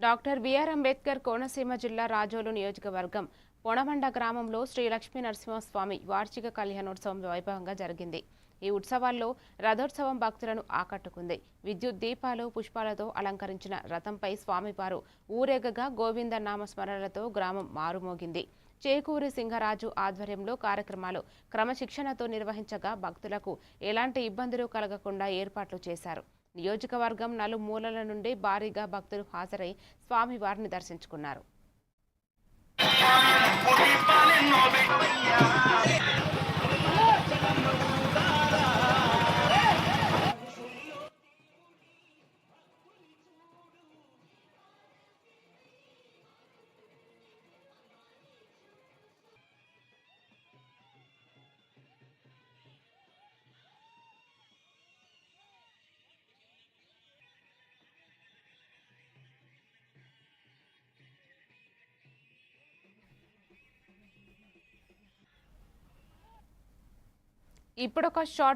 Doctor BR Ambedkar Konaseema జిల్లా రాజోలు నియోజకవర్గం పొణమండ గ్రామంలో శ్రీ లక్ష్మీ నరసింహస్వామి వార్షిక కళ్యాణోత్సవం వైభవంగా జరిగింది. ఈ ఉత్సవాల్లో రథోత్సవం భక్తులను ఆకట్టుకుంది. విద్యుత్ దీపాలు, పుష్పాలతో అలంకరించిన రథంపై స్వామివారు ఊరేగగా గోవింద నామస్మరణలతో గ్రామం మారుమోగింది. చేకూరి సింగరాజు ఆధ్వర్యంలో కార్యక్రమాలు క్రమశిక్షణతో నిర్వహించగా భక్తులకు ఎలాంటి ఇబ్బందులు కలగకుండా ఏర్పాట్లు చేశారు. నియోజకవర్గం నలుమూలల నుండి భారీగా భక్తులు హాజరై స్వామివారిని దర్శించుకున్నారు. ఇప్పుడొక షార్ట్